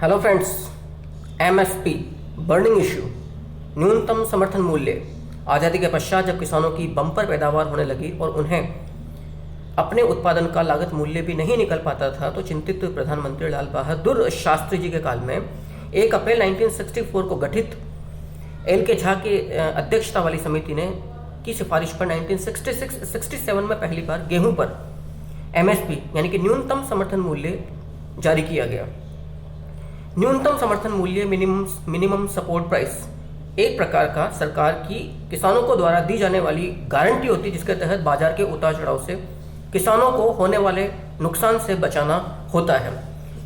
Hello friends, MSP burning issue, न्यूनतम समर्थन मूल्य। आज़ादी के पश्चात जब किसानों की बम्पर पैदावार होने लगी और उन्हें अपने उत्पादन का लागत मूल्य भी नहीं निकल पाता था, तो चिंतित प्रधानमंत्री लाल बहादुर शास्त्री जी के काल में 1 अप्रैल 1964 को गठित एल के झा की अध्यक्षता वाली समिति ने की सिफारिश पर 1966-67 में पहली बार गेहूं पर एमएसपी यानी कि न्यूनतम समर्थन मूल्य जारी किया गया। न्यूनतम समर्थन मूल्य मिनिमम सपोर्ट प्राइस एक प्रकार का सरकार की किसानों को द्वारा दी जाने वाली गारंटी होती है, जिसके तहत बाजार के उतार चढ़ाव से किसानों को होने वाले नुकसान से बचाना होता है।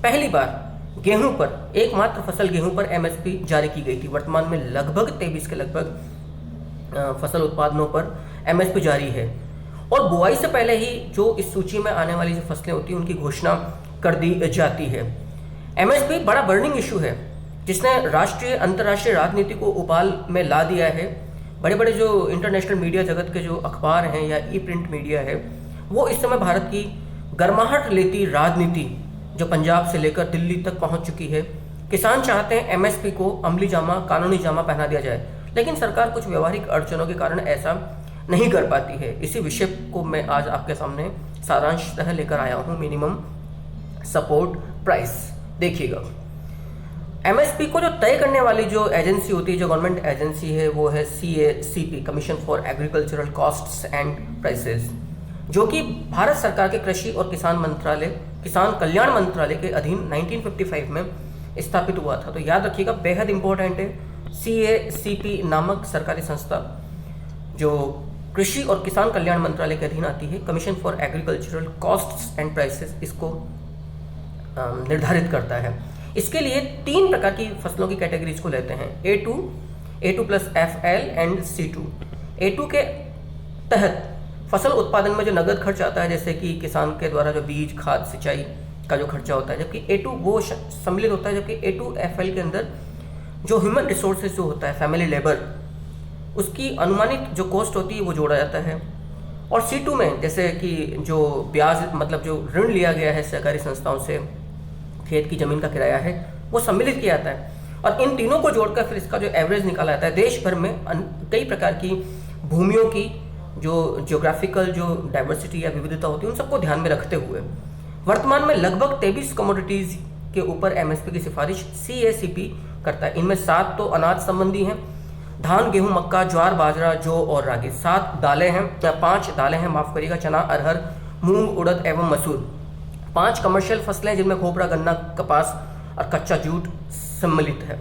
पहली बार गेहूं पर, एकमात्र फसल गेहूं पर एमएसपी जारी की गई थी। वर्तमान में लगभग 23 के लगभग फसल उत्पादनों पर एमएसपी जारी है और बुआई से पहले ही जो इस सूची में आने वाली जो फसलें होती हैं उनकी घोषणा कर दी जाती है। एमएसपी बड़ा बर्निंग इशू है जिसने राष्ट्रीय अंतर्राष्ट्रीय राजनीति को उबाल में ला दिया है। बड़े बड़े जो इंटरनेशनल मीडिया जगत के जो अखबार हैं या ई प्रिंट मीडिया है, वो इस समय भारत की गर्माहट लेती राजनीति जो पंजाब से लेकर दिल्ली तक पहुंच चुकी है। किसान चाहते हैं एमएसपी को अमली जामा, कानूनी जामा पहना दिया जाए, लेकिन सरकार कुछ व्यवहारिक अड़चनों के कारण ऐसा नहीं कर पाती है। इसी विषय को मैं आज आपके सामने सारांशतः लेकर आया हूँ। मिनिमम सपोर्ट प्राइस देखिएगा। एमएसपी को जो तय करने वाली जो एजेंसी होती है, जो गवर्नमेंट एजेंसी है, वो है CACP, commission for agricultural costs and prices, जो कि भारत सरकार के कृषि और किसान कल्याण मंत्रालय के अधीन 1955 में स्थापित हुआ था। तो याद रखिएगा, बेहद इंपॉर्टेंट है। CACP नामक सरकारी संस्था जो कृषि और किसान कल्याण मंत्रालय के अधीन आती है, commission for agricultural costs and prices, इसको निर्धारित करता है। इसके लिए 3 प्रकार की फसलों की कैटेगरीज को लेते हैं, A2 plus FL and C2। A2 के तहत फसल उत्पादन में जो नगद खर्च आता है, जैसे कि किसान के द्वारा जो बीज, खाद, सिंचाई का जो खर्चा होता है, जबकि A2 वो सम्मिलित होता है, जबकि A2 FL के अंदर जो ह्यूमन रिसोर्सेज जो होता है, फैमिली लेबर, उसकी अनुमानित जो कॉस्ट होती है वो जोड़ा जाता है। और C2 में जैसे कि जो ब्याज, मतलब जो ऋण लिया गया है सहकारी संस्थाओं से, खेत की जमीन का किराया है, वो सम्मिलित किया जाता है। और इन तीनों को जोड़कर फिर इसका जो एवरेज निकाला जाता है। देश भर में कई प्रकार की भूमियों की जो जियोग्राफिकल जो डाइवर्सिटी या विविधता होती है, उन सबको ध्यान में रखते हुए वर्तमान में लगभग 23 कमोडिटीज के ऊपर एमएसपी की सिफारिश CACP करता है। इनमें 7 तो अनाज संबंधी हैं, धान, गेहूं, मक्का, ज्वार, बाजरा, जौ और रागी। 5 दालें हैं, माफ करिएगा, चना, अरहर, मूंग, उड़द एवं मसूर। 5 कमर्शियल फसलें जिनमें खोपरा, गन्ना, कपास और कच्चा जूट सम्मिलित है।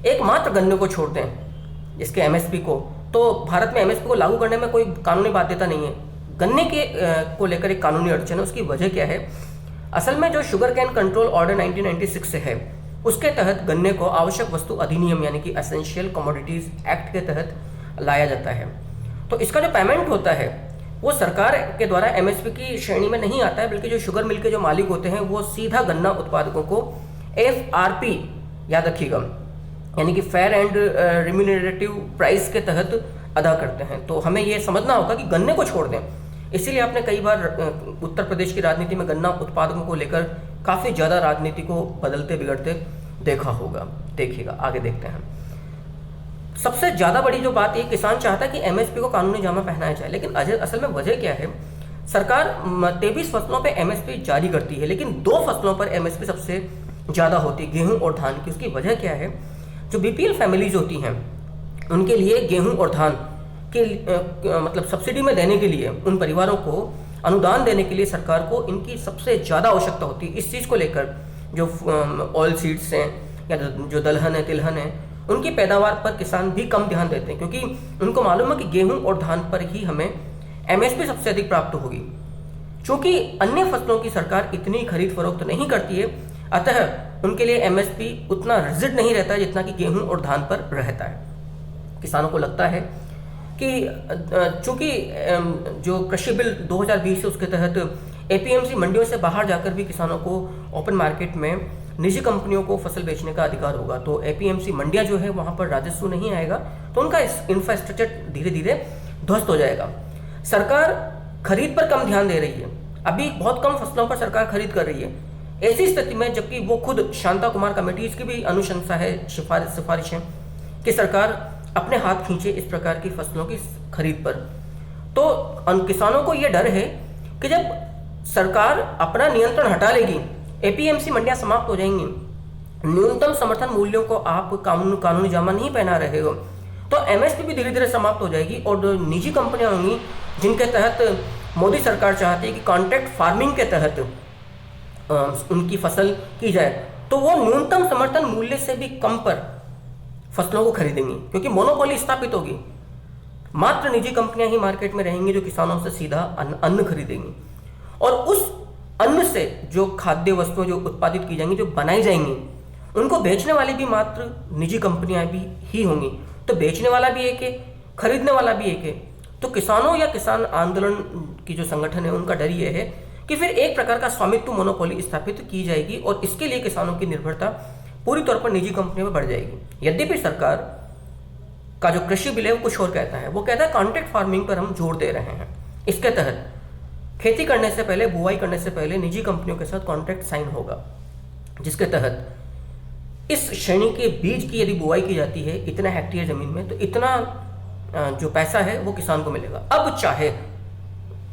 एकमात्र गन्ने को छोड़ दें इसके एमएसपी को, तो भारत में एमएसपी को लागू करने में कोई कानूनी बाध्यता नहीं है। गन्ने के को लेकर एक कानूनी अड़चन है। उसकी वजह क्या है? असल में जो शुगर कैन कंट्रोल ऑर्डर 1996 से है, उसके तहत गन्ने को आवश्यक वस्तु अधिनियम यानी कि एसेंशियल कमोडिटीज एक्ट के तहत लाया जाता है। तो इसका जो पेमेंट होता है वो सरकार के द्वारा एमएसपी की श्रेणी में नहीं आता है, बल्कि जो शुगर मिल के जो मालिक होते हैं वो सीधा गन्ना उत्पादकों को FRP, याद रखिएगा, यानी कि फेयर एंड रिम्यूनरेटिव प्राइस के तहत अदा करते हैं। तो हमें ये समझना होगा कि गन्ने को छोड़ दें। इसीलिए आपने कई बार उत्तर प्रदेश की राजनीति में गन्ना उत्पादकों को लेकर काफ़ी ज़्यादा राजनीति को बदलते बिगड़ते देखा होगा। देखिएगा, आगे देखते हैं। सबसे ज़्यादा बड़ी जो बात है, किसान चाहता है कि एमएसपी को कानूनी जामा पहनाया जाए, लेकिन असल में वजह क्या है? सरकार 23 फसलों पे एमएसपी जारी करती है, लेकिन 2 फसलों पर एमएसपी सबसे ज़्यादा होती है, गेहूं और धान की। उसकी वजह क्या है? जो BPL फैमिलीज होती हैं, उनके लिए गेहूं और धान के मतलब सब्सिडी में देने के लिए, उन परिवारों को अनुदान देने के लिए सरकार को इनकी सबसे ज़्यादा आवश्यकता होती है। इस चीज़ को लेकर जो ऑयल सीड्स हैं या जो दलहन है, तिलहन है, उनकी पैदावार पर किसान भी कम ध्यान देते हैं, क्योंकि उनको मालूम है कि गेहूं और धान पर ही हमें एमएसपी सबसे अधिक प्राप्त होगी। चूंकि अन्य फसलों की सरकार इतनी खरीद फरोख्त नहीं करती है, अतः उनके लिए एमएसपी उतना रिजिड नहीं रहता है जितना कि गेहूं और धान पर रहता है। किसानों को लगता है कि चूंकि जो कृषि बिल 2020 है, उसके तहत APMC मंडियों से बाहर जाकर भी किसानों को ओपन मार्केट में निजी कंपनियों को फसल बेचने का अधिकार होगा। तो APMC मंडियां जो है वहां पर राजस्व नहीं आएगा, तो उनका इंफ्रास्ट्रक्चर धीरे धीरे ध्वस्त हो जाएगा। सरकार खरीद पर कम ध्यान दे रही है। अभी बहुत कम फसलों पर सरकार खरीद कर रही है। ऐसी स्थिति में जबकि वो खुद शांता कुमार कमेटीज की भी अनुशंसा है, सिफारिश है कि सरकार अपने हाथ खींचे इस प्रकार की फसलों की खरीद पर, तो किसानों को ये डर है कि जब सरकार अपना नियंत्रण हटा लेगी, एपीएमसी मंडियां समाप्त हो जाएंगी, न्यूनतम समर्थन मूल्यों को आप कानूनी जामा नहीं पहना रहे हो, तो एमएसपी भी धीरे धीरे समाप्त हो जाएगी और जो निजी कंपनियां होंगी जिनके तहत मोदी सरकार चाहती है कि कॉन्ट्रैक्ट फार्मिंग के तहत उनकी फसल की जाए, तो वो न्यूनतम समर्थन मूल्य से भी कम पर फसलों को खरीदेंगी, क्योंकि मोनोपोली स्थापित होगी। मात्र निजी कंपनियां ही मार्केट में रहेंगी जो किसानों से सीधा अन्न खरीदेंगी, और उस अन्न से जो खाद्य वस्तुएं जो उत्पादित की जाएंगी, जो बनाई जाएंगी, उनको बेचने वाली भी मात्र निजी कंपनियां भी ही होंगी। तो बेचने वाला भी एक है, खरीदने वाला भी एक है। तो किसानों या किसान आंदोलन की जो संगठन है उनका डर ये है कि फिर एक प्रकार का स्वामित्व मोनोपोली स्थापित की जाएगी और इसके लिए किसानों की निर्भरता पूरी तौर पर निजी कंपनियों में बढ़ जाएगी। यद्यपि सरकार का जो कृषि बिल है वो कुछ और कहता है, वो कहता है कॉन्ट्रैक्ट फार्मिंग पर हम जोर दे रहे हैं। इसके तहत खेती करने से पहले, बुआई करने से पहले निजी कंपनियों के साथ कॉन्ट्रैक्ट साइन होगा, जिसके तहत इस श्रेणी के बीज की यदि बुआई की जाती है इतना हेक्टेयर जमीन में, तो इतना जो पैसा है वो किसान को मिलेगा। अब चाहे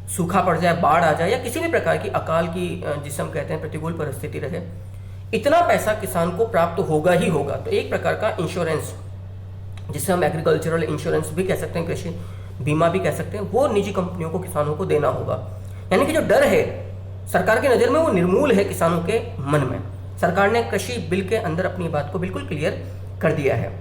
सूखा पड़ जाए, बाढ़ आ जाए या किसी भी प्रकार की अकाल की जिसे हम कहते हैं प्रतिकूल परिस्थिति रहे, इतना पैसा किसान को प्राप्त होगा ही होगा। तो एक प्रकार का इंश्योरेंस, जिसे हम एग्रीकल्चरल इंश्योरेंस भी कह सकते हैं, कृषि बीमा भी कह सकते हैं, वो निजी कंपनियों को किसानों को देना होगा। यानी कि जो डर है सरकार की नज़र में वो निर्मूल है किसानों के मन में। सरकार ने कृषि बिल के अंदर अपनी बात को बिल्कुल क्लियर कर दिया है।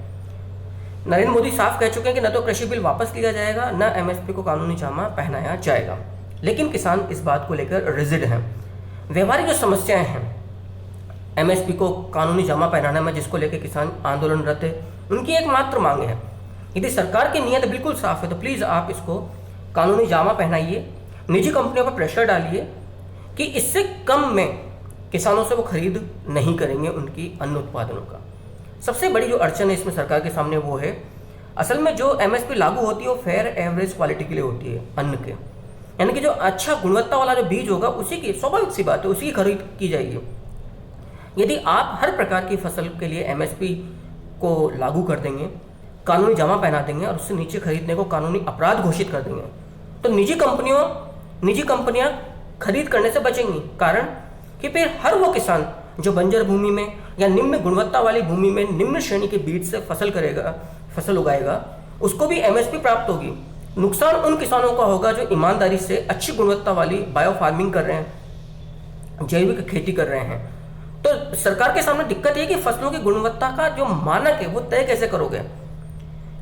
नरेंद्र मोदी साफ कह चुके हैं कि न तो कृषि बिल वापस लिया जाएगा, न एमएसपी को कानूनी जामा पहनाया जाएगा। लेकिन किसान इस बात को लेकर रिजिड हैं। व्यवहारिक जो समस्याएं हैं एमएसपी को कानूनी जामा पहनाने में, जिसको लेकर किसान आंदोलनरत है, उनकी एकमात्र मांग है, यदि सरकार की नीयत बिल्कुल साफ है तो प्लीज़ आप इसको कानूनी जामा पहनाइए, निजी कंपनियों पर प्रेशर डालिए कि इससे कम में किसानों से वो खरीद नहीं करेंगे उनकी अन्न उत्पादनों का। सबसे बड़ी जो अड़चन है इसमें सरकार के सामने वो है, असल में जो एमएसपी लागू होती है वो फेयर एवरेज क्वालिटी के लिए होती है अन्न के, यानी कि जो अच्छा गुणवत्ता वाला जो बीज होगा उसी की, स्वाभाविक सी बात है, उसी की खरीद की जाएगी। यदि आप हर प्रकार की फसल के लिए एमएसपी को लागू कर देंगे, कानूनी जामा पहना देंगे और उससे नीचे खरीदने को कानूनी अपराध घोषित कर देंगे, तो निजी कंपनियां खरीद करने से बचेंगी। कारण कि फिर हर वो किसान जो बंजर भूमि में या निम्न गुणवत्ता वाली भूमि में निम्न श्रेणी के बीज से फसल उगाएगा, उसको भी एमएसपी प्राप्त होगी। नुकसान उन किसानों का होगा जो ईमानदारी से अच्छी गुणवत्ता वाली बायो फार्मिंग कर रहे हैं, जैविक खेती कर रहे हैं। तो सरकार के सामने दिक्कत ये कि फसलों की गुणवत्ता का जो मानक है वो तय कैसे करोगे।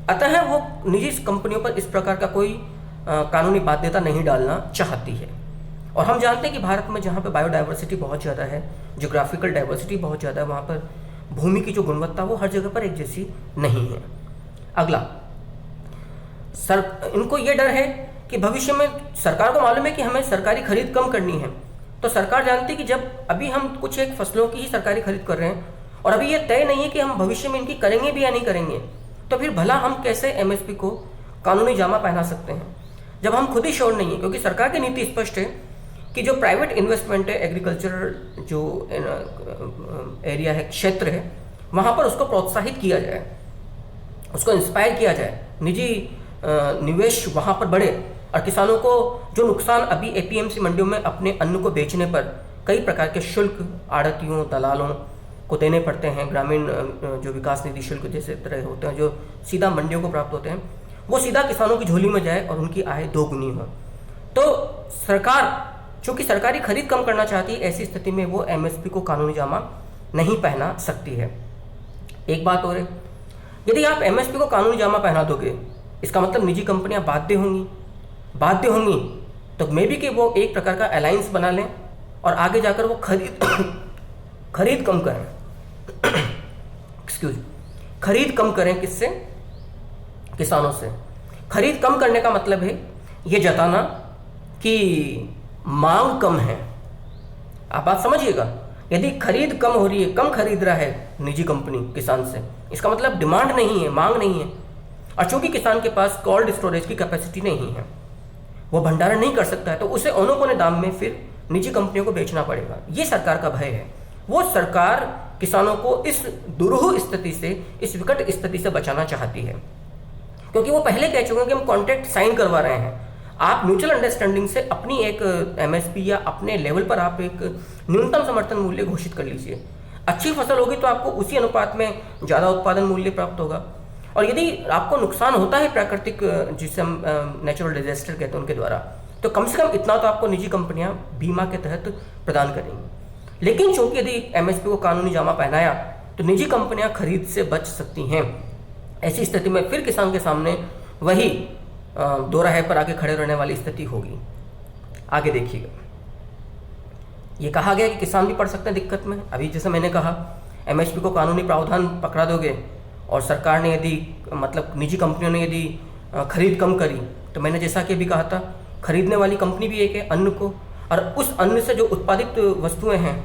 अतः वो निजी कंपनियों पर इस प्रकार का कोई कानूनी बाध्यता नहीं डालना चाहती है। और हम जानते हैं कि भारत में जहाँ पे बायोडाइवर्सिटी बहुत ज़्यादा है, ज्योग्राफिकल डाइवर्सिटी बहुत ज़्यादा है, वहाँ पर भूमि की जो गुणवत्ता वो हर जगह पर एक जैसी नहीं है। अगला, इनको ये डर है कि भविष्य में सरकार को मालूम है कि हमें सरकारी खरीद कम करनी है, तो सरकार जानती है कि जब अभी हम कुछ एक फसलों की ही सरकारी खरीद कर रहे हैं और अभी ये तय नहीं है कि हम भविष्य में इनकी करेंगे भी या नहीं करेंगे, तो फिर भला हम कैसे एमएसपी को कानूनी जामा पहना सकते हैं जब हम खुद ही श्योर नहीं है। क्योंकि सरकार की नीति स्पष्ट है कि जो प्राइवेट इन्वेस्टमेंट है, एग्रीकल्चर जो एरिया है, क्षेत्र है, वहाँ पर उसको प्रोत्साहित किया जाए, उसको इंस्पायर किया जाए, निजी निवेश वहाँ पर बढ़े और किसानों को जो नुकसान अभी एपीएमसी मंडियों में अपने अन्न को बेचने पर कई प्रकार के शुल्क आड़तियों, दलालों को देने पड़ते हैं, ग्रामीण जो विकास निधि शुल्क जैसे तरह होते हैं जो सीधा मंडियों को प्राप्त होते हैं, वो सीधा किसानों की झोली में जाए और उनकी आय दोगुनी हो। तो सरकार चूंकि सरकारी खरीद कम करना चाहती है, ऐसी स्थिति में वो एमएसपी को कानूनी जामा नहीं पहना सकती है। एक बात और है, यदि आप एमएसपी को कानूनी जामा पहना दोगे, इसका मतलब निजी कंपनियां बाध्य होंगी तो मे बी कि वो एक प्रकार का अलायंस बना लें और आगे जाकर वो खरीद कम करें खरीद कम करें किससे? किसानों से। खरीद कम करने का मतलब है ये जताना कि मांग कम है। आप बात समझिएगा, यदि खरीद कम हो रही है, कम खरीद रहा है निजी कंपनी किसान से, इसका मतलब डिमांड नहीं है, मांग नहीं है। और चूंकि किसान के पास कोल्ड स्टोरेज की कैपेसिटी नहीं है, वो भंडारण नहीं कर सकता है, तो उसे औने पौने दाम में फिर निजी कंपनियों को बेचना पड़ेगा। ये सरकार का भय है। वो सरकार किसानों को इस दुरूह स्थिति से, इस विकट स्थिति से बचाना चाहती है, क्योंकि वो पहले कह चुके हैं कि हम कॉन्ट्रैक्ट साइन करवा रहे हैं। आप म्यूचुअल अंडरस्टैंडिंग से अपनी एक एमएसपी या अपने लेवल पर आप एक न्यूनतम समर्थन मूल्य घोषित कर लीजिए। अच्छी फसल होगी तो आपको उसी अनुपात में ज़्यादा उत्पादन मूल्य प्राप्त होगा। और यदि आपको नुकसान होता है प्राकृतिक, जिसे हम नेचुरल डिजास्टर कहते हैं, उनके द्वारा, तो कम से कम इतना तो आपको निजी कंपनियां बीमा के तहत प्रदान करेंगी। लेकिन चूंकि यदि एमएसपी को कानूनी जामा पहनाया तो निजी कंपनियां खरीद से बच सकती हैं। ऐसी स्थिति में फिर किसान के सामने वही दोराहे पर आके खड़े रहने वाली स्थिति होगी। आगे देखिएगा, ये कहा गया कि किसान भी पड़ सकते हैं दिक्कत में। अभी जैसे मैंने कहा, एमएसपी को कानूनी प्रावधान पकड़ा दोगे और सरकार ने यदि, मतलब निजी कंपनियों ने यदि खरीद कम करी, तो मैंने जैसा कि अभी कहा था, खरीदने वाली कंपनी भी एक है अन्न को, और उस अन्न से जो उत्पादित वस्तुएं हैं,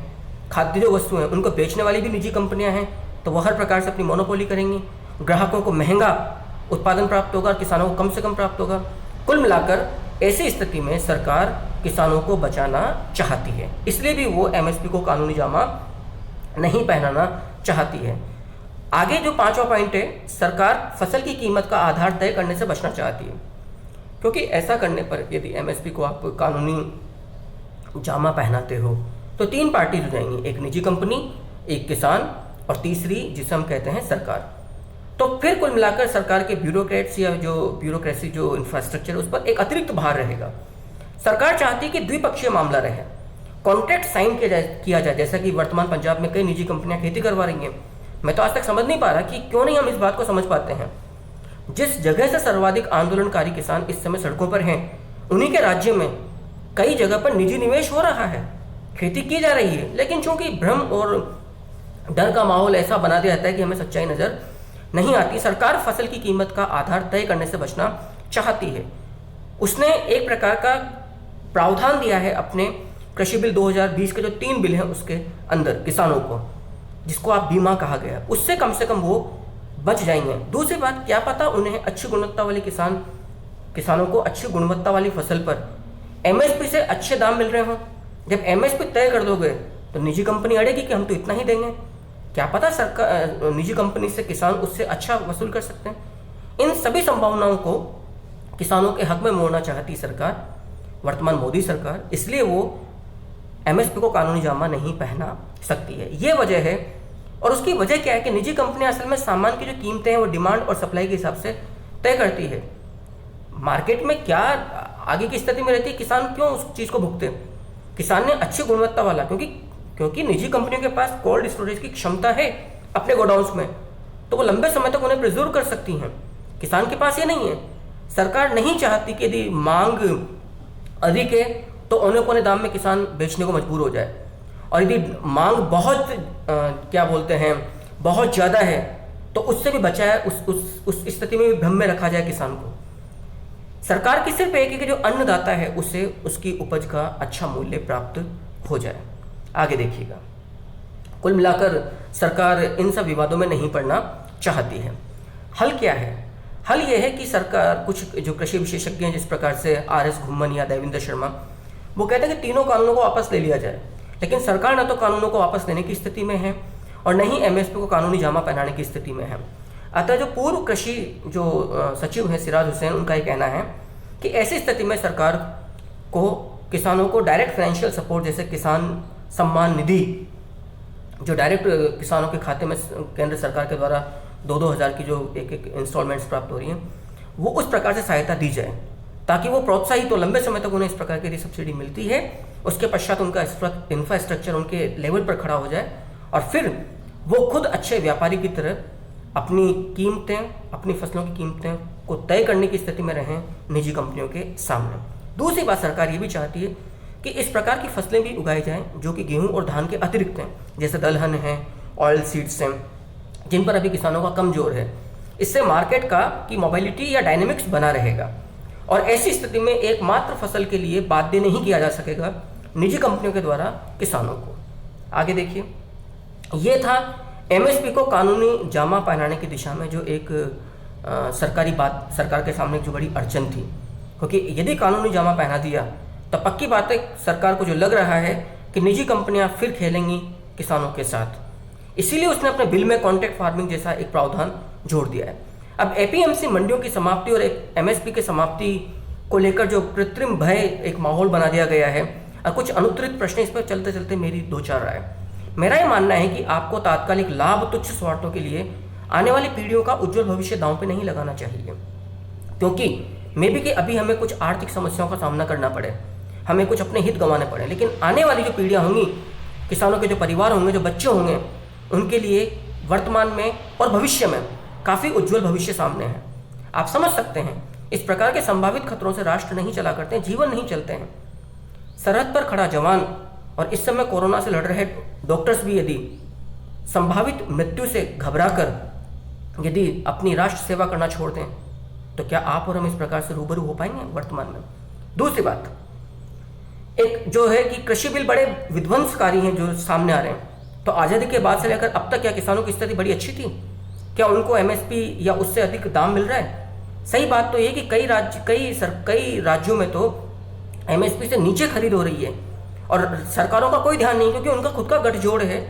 खाद्य जो वस्तुएं हैं, उनको बेचने वाली भी निजी कंपनियां हैं, तो वह हर प्रकार से अपनी मोनोपोली करेंगी। ग्राहकों को महंगा उत्पादन प्राप्त होगा और किसानों को कम से कम प्राप्त होगा। कुल मिलाकर ऐसी स्थिति में सरकार किसानों को बचाना चाहती है, इसलिए भी वो एमएसपी को कानूनी जामा नहीं पहनाना चाहती है। आगे जो पांचवा पॉइंट है, सरकार फसल की कीमत का आधार तय करने से बचना चाहती है, क्योंकि ऐसा करने पर यदि एमएसपी को आप कानूनी जामा पहनाते हो तो तीन पार्टीज हो जाएंगी, एक निजी कंपनी, एक किसान और तीसरी जिसे हम कहते हैं सरकार। तो फिर कुल मिलाकर सरकार के ब्यूरोक्रेट्स या जो ब्यूरोक्रेसी, जो इंफ्रास्ट्रक्चर, उस पर एक अतिरिक्त भार रहेगा। सरकार चाहती है कि द्विपक्षीय मामला रहे, कॉन्ट्रैक्ट साइन किया जाए, जैसा कि वर्तमान पंजाब में कई निजी कंपनियां खेती करवा रही हैं। मैं तो आज तक समझ नहीं पा रहा कि क्यों नहीं हम इस बात को समझ पाते हैं। जिस जगह से सर्वाधिक आंदोलनकारी किसान इस समय सड़कों पर हैं, उन्हीं के राज्य में कई जगह पर निजी निवेश हो रहा है, खेती की जा रही है, लेकिन चूंकि भ्रम और डर का माहौल ऐसा बना दिया जाता है कि हमें सच्चाई नजर नहीं आती। सरकार फसल की कीमत का आधार तय करने से बचना चाहती है। उसने एक प्रकार का प्रावधान दिया है अपने कृषि बिल 2020 के जो 3 बिल हैं उसके अंदर किसानों को, जिसको आप बीमा कहा गया, उससे कम से कम वो बच जाएंगे। दूसरी बात, क्या पता उन्हें अच्छी गुणवत्ता वाले किसानों को अच्छी गुणवत्ता वाली फसल पर एमएसपी से अच्छे दाम मिल रहे हों। जब एमएसपी तय कर दोगे तो निजी कंपनी अड़ेगी कि हम तो इतना ही देंगे। क्या पता सरकार, निजी कंपनी से किसान उससे अच्छा वसूल कर सकते हैं। इन सभी संभावनाओं को किसानों के हक में मोड़ना चाहती सरकार, वर्तमान मोदी सरकार, इसलिए वो एमएसपी को कानूनी जामा नहीं पहना सकती है। ये वजह है। और उसकी वजह क्या है कि निजी कंपनियां असल में सामान की जो कीमतें हैं वो डिमांड और सप्लाई के हिसाब से तय करती है। मार्केट में क्या आगे की स्थिति में रहती है, किसान क्यों उस चीज़ को भुगते। किसान ने अच्छी गुणवत्ता वाला, क्योंकि निजी कंपनियों के पास कोल्ड स्टोरेज की क्षमता है अपने गोडाउन्स में, तो वो लंबे समय तक उन्हें प्रिजर्व कर सकती हैं। किसान के पास ये नहीं है। सरकार नहीं चाहती कि यदि मांग अधिक है तो औने पौने दाम में किसान बेचने को मजबूर हो जाए, और यदि मांग बहुत बहुत ज़्यादा है तो उससे भी बचाए, उस स्थिति में भी भ्रम में रखा जाए किसान को। सरकार की सिर्फ एक है कि जो अन्नदाता है उसे उसकी उपज का अच्छा मूल्य प्राप्त हो जाए। आगे देखिएगा, कुल मिलाकर सरकार इन सब विवादों में नहीं पड़ना चाहती है। हल क्या है? हल यह है कि सरकार, कुछ जो कृषि विशेषज्ञ हैं जिस प्रकार से आर.एस. घुम्मन या देवेंद्र शर्मा, वो कहते हैं कि तीनों कानूनों को वापस ले लिया जाए। लेकिन सरकार न तो कानूनों को वापस लेने की स्थिति में है और न ही एमएसपी को कानूनी जामा पहनाने की स्थिति में है। अतः जो पूर्व कृषि जो सचिव हैं सिराज हुसैन, उनका ये कहना है कि ऐसी स्थिति में सरकार को किसानों को डायरेक्ट फाइनेंशियल सपोर्ट, जैसे किसान सम्मान निधि, जो डायरेक्ट किसानों के खाते में केंद्र सरकार के द्वारा 2-2 हज़ार की जो एक इंस्टॉलमेंट्स प्राप्त हो रही हैं, वो उस प्रकार से सहायता दी जाए ताकि वो प्रोत्साहित हो, लंबे समय तक उन्हें इस प्रकार की सब्सिडी मिलती है। उसके पश्चात उनका इंफ्रास्ट्रक्चर उनके लेवल पर खड़ा हो जाए और फिर वो खुद अच्छे व्यापारी की तरह अपनी कीमतें, अपनी फसलों की कीमतें को तय करने की स्थिति में रहें निजी कंपनियों के सामने। दूसरी बात, सरकार ये भी चाहती है कि इस प्रकार की फसलें भी उगाई जाएं जो कि गेहूं और धान के अतिरिक्त हैं, जैसे दलहन है, ऑयल सीड्स हैं, जिन पर अभी किसानों का कम जोर है। इससे मार्केट की मोबिलिटी या डायनेमिक्स बना रहेगा और ऐसी स्थिति में एकमात्र फसल के लिए बाध्य नहीं किया जा सकेगा निजी कंपनियों के द्वारा किसानों को। आगे देखिए, ये था एमएसपी को कानूनी जामा पहनाने की दिशा में जो एक सरकारी बात, सरकार के सामने जो बड़ी अड़चन थी, क्योंकि यदि कानूनी जामा पहना दिया तो पक्की बात है सरकार को जो लग रहा है कि निजी कंपनियां फिर खेलेंगी किसानों के साथ, इसीलिए उसने अपने बिल में कॉन्ट्रैक्ट फार्मिंग जैसा एक प्रावधान जोड़ दिया है। अब एपीएमसी मंडियों की समाप्ति और एक एमएसपी की समाप्ति को लेकर जो कृत्रिम भय एक माहौल बना दिया गया है और कुछ अनुत्तरित प्रश्न इस पर चलते चलते मेरी दो चार राय। मेरा ये मानना है कि आपको तात्कालिक लाभ, तुच्छ स्वार्थों के लिए आने वाली पीढ़ियों का उज्जवल भविष्य दांव पे नहीं लगाना चाहिए, क्योंकि मे बी कि अभी हमें कुछ आर्थिक समस्याओं का सामना करना पड़े, हमें कुछ अपने हित गंवाने पड़े, लेकिन आने वाली जो पीढ़ियां होंगी, किसानों के जो परिवार होंगे, जो बच्चे होंगे, उनके लिए वर्तमान में और भविष्य में काफ़ी उज्जवल भविष्य सामने है। आप समझ सकते हैं, इस प्रकार के संभावित खतरों से राष्ट्र नहीं चला करते हैं, जीवन नहीं चलते हैं। सरहद पर खड़ा जवान और इस समय कोरोना से लड़ रहे डॉक्टर्स भी यदि संभावित मृत्यु से घबराकर यदि अपनी राष्ट्र सेवा करना छोड़ दें, तो क्या आप और हम इस प्रकार से रूबरू हो पाएंगे वर्तमान में? दूसरी बात, एक जो है कि कृषि बिल बड़े विध्वंसकारी हैं जो सामने आ रहे हैं। तो आज़ादी के बाद से लेकर अब तक क्या किसानों की स्थिति बड़ी अच्छी थी? क्या उनको एमएसपी या उससे अधिक दाम मिल रहा है? सही बात तो ये कि कई राज्यों में तो एमएसपी से नीचे खरीद हो रही है और सरकारों का कोई ध्यान नहीं, क्योंकि उनका खुद का गठजोड़ है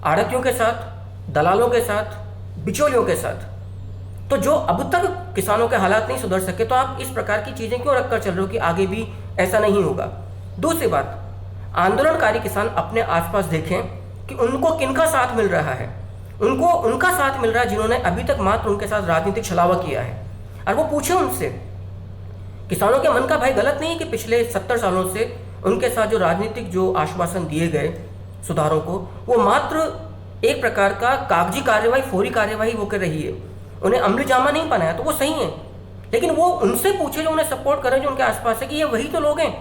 आढ़तियों के साथ, दलालों के साथ, बिचौलियों के साथ। तो जो अब तक किसानों के हालात नहीं सुधर सके, तो आप इस प्रकार की चीज़ें क्यों रखकर चल रहे हो कि आगे भी ऐसा नहीं होगा? दूसरी बात, आंदोलनकारी किसान अपने आसपास देखें कि उनको किनका साथ मिल रहा है। उनको उनका साथ मिल रहा है जिन्होंने अभी तक मात्र उनके साथ राजनीतिक छलावा किया है। और वो पूछे उनसे, किसानों के मन का भय गलत नहीं है कि पिछले 70 सालों से उनके साथ जो राजनीतिक जो आश्वासन दिए गए सुधारों को, वो मात्र एक प्रकार का कागजी कार्यवाही, फौरी कार्यवाही होकर रही है, उन्हें अमली जामा नहीं बनाया, तो वो सही है। लेकिन वो उनसे पूछे जो उन्हें सपोर्ट कर रहे हैं, जो उनके आसपास है, कि ये वही तो लोग हैं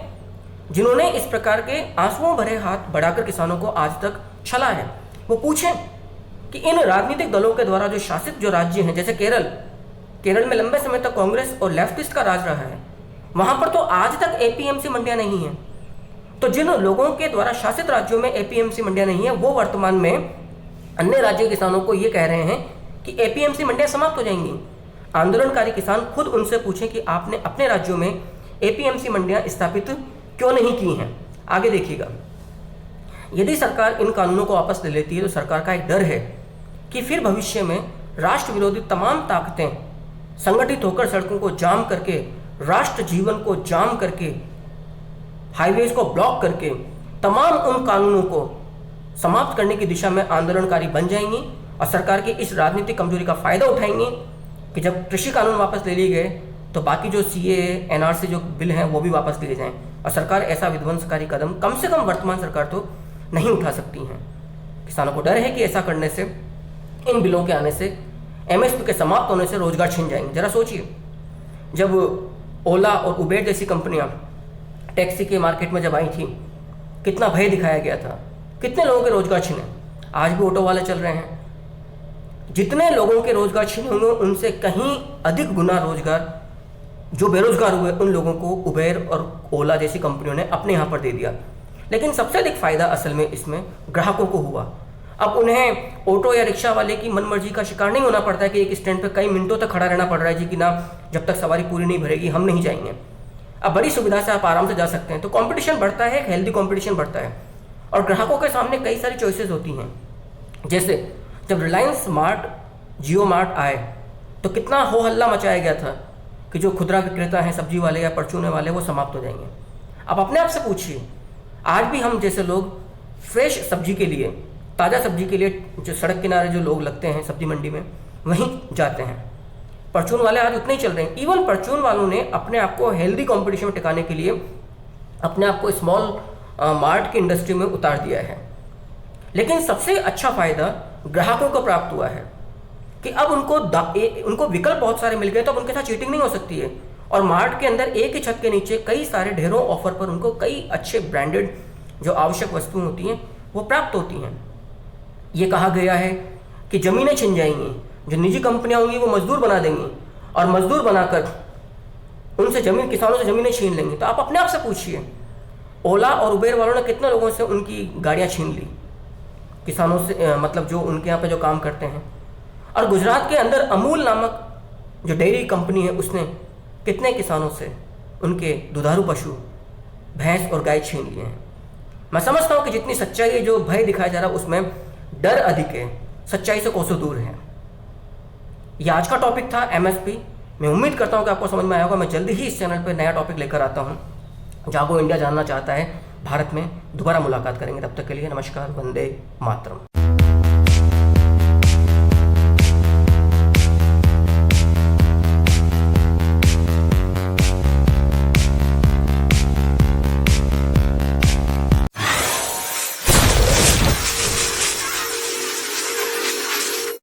जिन्होंने इस प्रकार के आंसुओं भरे हाथ बढ़ाकर किसानों को आज तक छला है। वो पूछें कि इन राजनीतिक दलों के द्वारा जो शासित जो राज्य हैं, जैसे केरल में लंबे समय तक कांग्रेस और लेफ्टिस्ट का राज रहा है, वहां पर तो आज तक एपीएमसी मंडियां नहीं हैं। तो जिन लोगों के द्वारा शासित राज्यों में एपीएमसी मंडियां नहीं है, वो वर्तमान में अन्य राज्य के किसानों को ये कह रहे हैं कि एपीएमसी मंडियां समाप्त हो जाएंगी। आंदोलनकारी किसान खुद उनसे पूछें कि आपने अपने राज्यों में एपीएमसी मंडियां स्थापित क्यों नहीं की हैं। आगे देखिएगा, यदि सरकार इन कानूनों को वापस ले लेती है, तो सरकार का एक डर है कि फिर भविष्य में राष्ट्र विरोधी तमाम ताकतें संगठित होकर सड़कों को जाम करके, राष्ट्र जीवन को जाम करके, हाईवेज को ब्लॉक करके तमाम उन कानूनों को समाप्त करने की दिशा में आंदोलनकारी बन जाएंगी और सरकार की इस राजनीतिक कमजोरी का फायदा उठाएंगे कि जब कृषि कानून वापस ले लिए गए, तो बाकी जो सीएए, एनआरसी जो बिल हैं वो भी वापस लिए जाएं। और सरकार ऐसा विध्वंसकारी कदम कम से कम वर्तमान सरकार तो नहीं उठा सकती हैं। किसानों को डर है कि ऐसा करने से, इन बिलों के आने से, एमएसपी के समाप्त होने से रोजगार छिन जाएंगे। जरा सोचिए, जब ओला और उबेर जैसी कंपनियां टैक्सी के मार्केट में जब आई थी, कितना भय दिखाया गया था, कितने लोगों के रोजगार छिने। आज भी ऑटो वाले चल रहे हैं। जितने लोगों के रोजगार छिने होंगे, उनसे कहीं अधिक गुना रोजगार जो बेरोजगार हुए उन लोगों को उबेर और ओला जैसी कंपनियों ने अपने यहाँ पर दे दिया। लेकिन सबसे अधिक फायदा असल में इसमें ग्राहकों को हुआ। अब उन्हें ऑटो या रिक्शा वाले की मनमर्जी का शिकार नहीं होना पड़ता है कि एक स्टैंड पर कई मिनटों तक खड़ा रहना पड़ रहा है जी कि ना, जब तक सवारी पूरी नहीं भरेगी हम नहीं जाएंगे। अब बड़ी सुविधा से आप आराम से जा सकते हैं। तो कंपटीशन बढ़ता है, एक हेल्दी कंपटीशन बढ़ता है और ग्राहकों के सामने कई सारी चॉइसेस होती हैं। जैसे जब रिलायंस स्मार्ट, जियो मार्ट आए तो कितना हो हल्ला मचाया गया था कि जो खुदरा विक्रेता हैं, सब्जी वाले या परचूने वाले, वो समाप्त हो जाएंगे। अब अपने आप से पूछिए, आज भी हम जैसे लोग फ्रेश सब्जी के लिए, ताज़ा सब्जी के लिए जो सड़क किनारे जो लोग लगते हैं सब्जी मंडी में, वहीं जाते हैं। परचून वाले आज उतने ही चल रहे हैं। इवन परचून वालों ने अपने आप को हेल्दी कंपटीशन में टिकाने के लिए अपने आप को स्मॉल मार्ट की इंडस्ट्री में उतार दिया है। लेकिन सबसे अच्छा फायदा ग्राहकों को प्राप्त हुआ है कि अब उनको विकल्प बहुत सारे मिल गए, तो अब उनके साथ चीटिंग नहीं हो सकती है। और मार्ट के अंदर एक ही छत के नीचे कई सारे ढेरों ऑफर पर उनको कई अच्छे ब्रांडेड जो आवश्यक वस्तुएं होती हैं वो प्राप्त होती हैं। ये कहा गया है कि ज़मीनें छिन जाएंगी, जो निजी कंपनियां होंगी वो मजदूर बना देंगी और मजदूर बनाकर उनसे किसानों से ज़मीनें छीन लेंगी। तो आप अपने आप से पूछिए, ओला और उबेर वालों ने कितने लोगों से उनकी गाड़ियाँ छीन ली, किसानों से, मतलब जो उनके यहाँ पे जो काम करते हैं। और गुजरात के अंदर अमूल नामक जो डेयरी कंपनी है, उसने कितने किसानों से उनके दुधारू पशु भैंस और गाय छीन लिए हैं। मैं समझता हूँ कि जितनी सच्चाई है, जो भय दिखाया जा रहा है, उसमें डर अधिक है, सच्चाई से कोसों दूर है। ये आज का टॉपिक था, एमएसपी। मैं उम्मीद करता हूँ कि आपको समझ में आया होगा। मैं जल्दी ही इस चैनल पर नया टॉपिक लेकर आता हूँ। जागो इंडिया जानना चाहता है भारत में, दोबारा मुलाकात करेंगे। तब तक के लिए नमस्कार, वंदे मातरम।